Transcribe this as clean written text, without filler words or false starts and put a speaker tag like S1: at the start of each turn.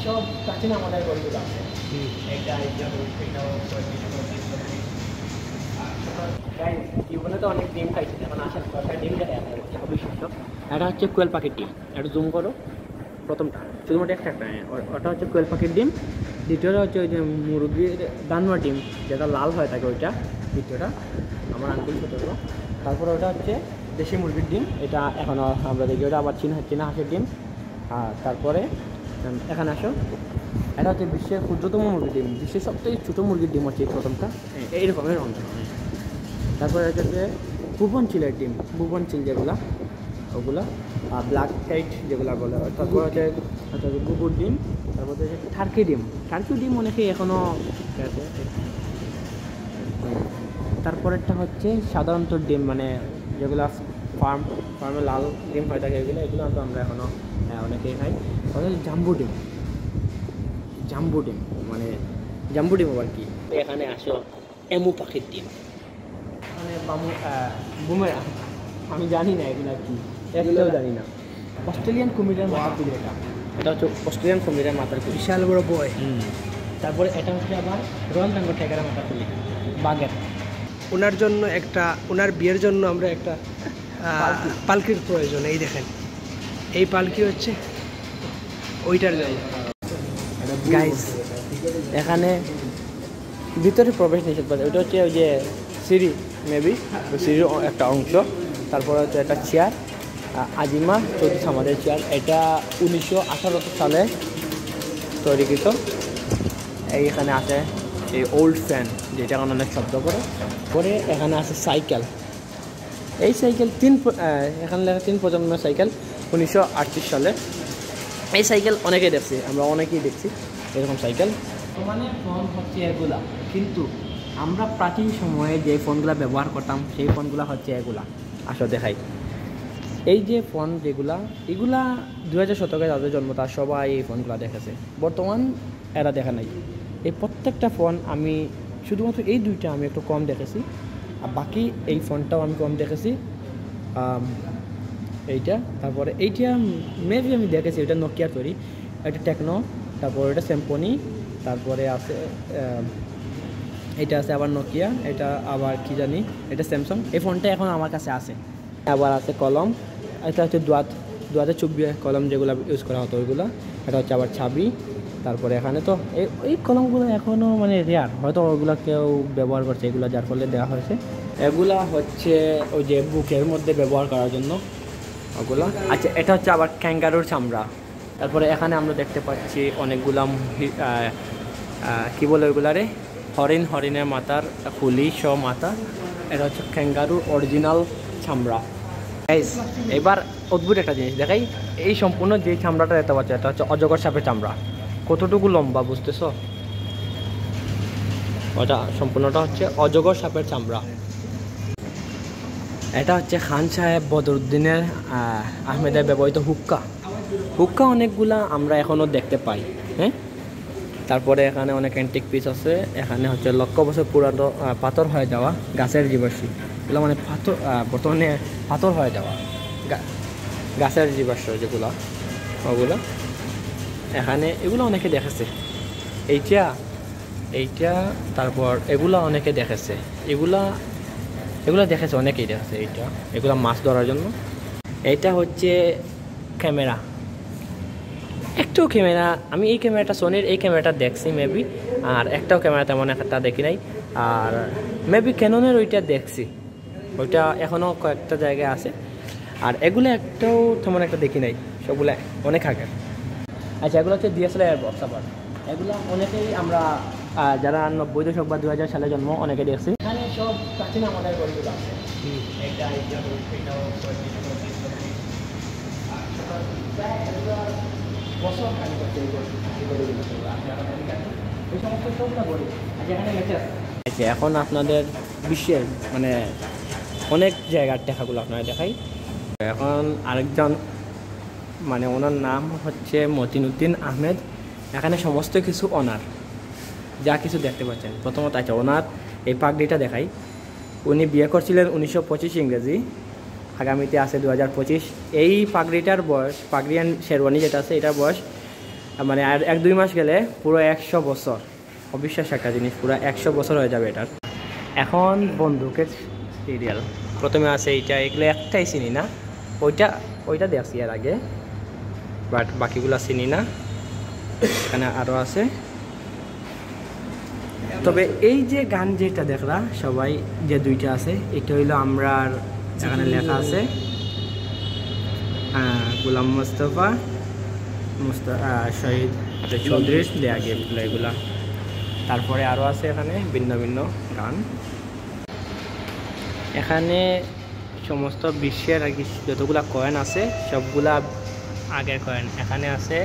S1: সব প্রাচীন আমাদের গরুগুলো আছে। জীবনে তো অনেক ডিম খাইছে, এখন আসেন কয়েকটা ডিম দেখা বিশিষ্ট। এটা হচ্ছে কোয়েল পাখির ডিম, একটু জুম করো। প্রথমটা শুধুমাত্র একটা ওটা হচ্ছে কোয়েল পাখির ডিম। দ্বিতীয়টা হচ্ছে ওই যে মুরগির দানোয়ার ডিম, যেটা লাল হয়ে থাকে ওইটা দ্বিতীয়টা, আমার আঙ্গুল ছোটো। তারপরে ওটা হচ্ছে দেশি মুরগির ডিম, এটা এখনও আমরা দেখি। ওটা আবার চীনা হাঁসের ডিম। আর তারপরে এখানে আসো, এটা হচ্ছে বিশ্বের ক্ষুদ্রতম মুরগির ডিম, বিশ্বের সবথেকে ছোটো মুরগির ডিম হচ্ছে প্রথমটা, এইরকমের অঙ্ক। তারপরে হচ্ছে ভুবন চিলের ডিম, ভুবন চিল যেগুলো ওগুলো, আর ব্ল্যাক কাইট যেগুলো বলে। তারপর হচ্ছে গুগুর ডিম। তারপর হচ্ছে টার্কি ডিম অনেকেই এখনও আছে। তারপরেরটা হচ্ছে সাধারণত ডিম, মানে যেগুলো ফার্মে লাল ডিম হয়ে থাকে এগুলো তো আমরা এখনও অনেকেই খাই। জাম্বু ডিম মানে জাম্বু ডিম আবার কি। এখানে আসো এমু পাখির ডিম, মানে বুমেরা, আমি জানি না এগুলো কি, এগুলোও জানি না। অস্ট্রেলিয়ান কুমিরের মাথার তুলি, এটা হচ্ছে অস্ট্রেলিয়ান কুমিরের মাথার তুলি, বিশাল বড় বয়। তারপরে এটা হচ্ছে আবার রয়্যাল বেঙ্গল টাইগারের মাথার তুলি, বাঘের।
S2: ওনার বিয়ের জন্য আমরা একটা পালকির প্রয়োজন। এই দেখেন, এই পালকি হচ্ছে ওইটার জন্য।
S1: গাইস, এখানে ভিতরে প্রবেশ নিষেধ করে, ওইটা হচ্ছে ওই যে সিঁড়ি, মেবি ওই সিঁড়ির একটা অংশ। তারপরে হচ্ছে একটা চেয়ার, আজিমা চৌধুরী আমাদের চেয়ার, এটা 1918 সালে তৈরিকৃত। এইখানে আছে এই ওল্ড ফ্যান, যেটা এখন অনেক শব্দ করে এখানে আছে সাইকেল। এই সাইকেল এখানে লেখা 3 প্রজন্মের সাইকেল, 1938 সালে। এই সাইকেল অনেকেই দেখছি, আমরা অনেকেই দেখছি এরকম সাইকেল। মানে ফোন হচ্ছে এগুলা, কিন্তু আমরা প্রাচীন সময়ে যে ফোনগুলো ব্যবহার করতাম সেই ফোনগুলো হচ্ছে এগুলা। আসো দেখাই, এই যে ফোন এগুলা 2000 শতকে যাদের জন্ম তার সবাই এই ফোনগুলো দেখেছে। বর্তমান এরা দেখা নাই। এই প্রত্যেকটা ফোন আমি শুধুমাত্র এই দুইটা আমি একটু কম দেখেছি, আর বাকি এই ফোনটাও আমি কম দেখেছি। এইটা, তারপরে এইটা মেবি আমি দেখেছি, এটা নোকিয়ার তৈরি, এটা টেকনো, তারপর এটা স্যামসং, তারপরে আছে এটা আছে আবার নোকিয়া, এটা আবার কি জানি, এটা স্যামসাং। এই ফোনটা এখন আমার কাছে আছে। আবার আছে কলম, এটা হচ্ছে দুয়াতে চুবিয়ে কলম যেগুলো ইউজ করা হতো ওইগুলো। এটা হচ্ছে আবার ছাবি। তারপরে এখানে তো এই কলমগুলো এখনও মানে রেয়ার, হয়তো ওগুলো কেউ ব্যবহার করছে এগুলো, যার ফলে দেওয়া হয়েছে। এগুলা হচ্ছে ওই যে বুকের মধ্যে ব্যবহার করার জন্য ওগুলো। আচ্ছা, এটা হচ্ছে আবার ক্যাঙ্গারুর চামড়া। তারপরে এখানে আমরা দেখতে পাচ্ছি অনেকগুলা কী বলে ওইগুলারে, হরিণের মাথার খুলি সহ মাথা। এটা হচ্ছে ক্যাঙ্গারুর অরিজিনাল চামড়া। এবার অদ্ভুত একটা জিনিস দেখাই, এই সম্পূর্ণ যে চামড়াটা দেখতে পাচ্ছ এটা হচ্ছে অজগর সাপের চামড়া। কতটুকু লম্বা বুঝতেছ? ওটা সম্পূর্ণটা হচ্ছে অজগর সাপের চামড়া। এটা হচ্ছে খান সাহেব বদরুদ্দিনের আহমেদের ব্যবহৃত হুক্কা অনেকগুলা আমরা এখনও দেখতে পাই। হ্যাঁ, তারপরে এখানে অনেক অ্যান্টিক পিস আছে। এখানে হচ্ছে লক্ষ বছর পুরানো পাথর হয়ে যাওয়া গাছের জীবাশ্ম, এগুলো মানে পাথর, বর্তমানে পাথর হয়ে যাওয়া গাছের জীবাশ্ম যেগুলো, ওগুলো এখানে এগুলো অনেকে দেখেছে। এইটা তারপর এগুলো অনেকে দেখেছে, এগুলো দেখেছে অনেকেই দেখেছে। এগুলো মাছ ধরার জন্য। এইটা হচ্ছে ক্যামেরা, একটাও ক্যামেরা, আমি এই ক্যামেরাটা সোনির এই ক্যামেরাটা দেখছি মেবি, আর একটাও ক্যামেরা তেমন একটা দেখি নাই। আর মেবি ক্যাননের ওইটা দেখছি, ওইটা এখনও কয়েকটা জায়গায় আছে। আর এগুলো একটাও তেমন একটা দেখি নাই, সবগুলো অনেক আগে। আচ্ছা, এগুলো হচ্ছে DSLR বক্স। আবার এগুলো অনেকেই আমরা যারা 90 দশক বা 2000 সালে জন্ম অনেকে দেখছি। এখানে সব প্রাচীন আমাদের গরুগুলো আছে। আচ্ছা, এখন আপনাদের বিশ্বের মানে অনেক জায়গার টেকাগুলো আপনারা দেখাই। এখন আরেকজন, মানে ওনার নাম হচ্ছে মতিনুদ্দিন আহমেদ। এখানে সমস্ত কিছু ওনার, যা কিছু দেখতে পাচ্ছেন। প্রথমত আচ্ছা, ওনার এই পাগড়িটা দেখাই। উনি বিয়ে করছিলেন 1925 ইংরেজি, আগামীতে আছে 2025। এই পাগড়িটার বয়স, পাগড়িয়ান শেরওয়ানি যেটা আছে এটার বয়স মানে আর 1-2 মাস গেলে পুরো 100 বছর, অবিশ্বাস একটা জিনিস, পুরো 100 বছর হয়ে যাবে এটার। এখন বন্দুকের সিরিয়াল প্রথমে আছে এইটা, এগুলো একটাই চিনি না, ওইটা দেখছি এর আগে, বাট বাকিগুলো চিনি না। এখানে আরও আছে। তবে এই যে গান যেটা দেখলা সবাই, যে দুইটা আছে, এটা হইলো আমরা, এখানে লেখা আছে গোলাম মোস্তফা শহীদ চৌধুরীর দেয়া গিফটগুলো এগুলা। তারপরে আরও আছে এখানে ভিন্ন ভিন্ন গান। এখানে সমস্ত বিশ্বের আর কি যতগুলা কয়েন আছে সবগুলা আগের কয়েন এখানে আছে।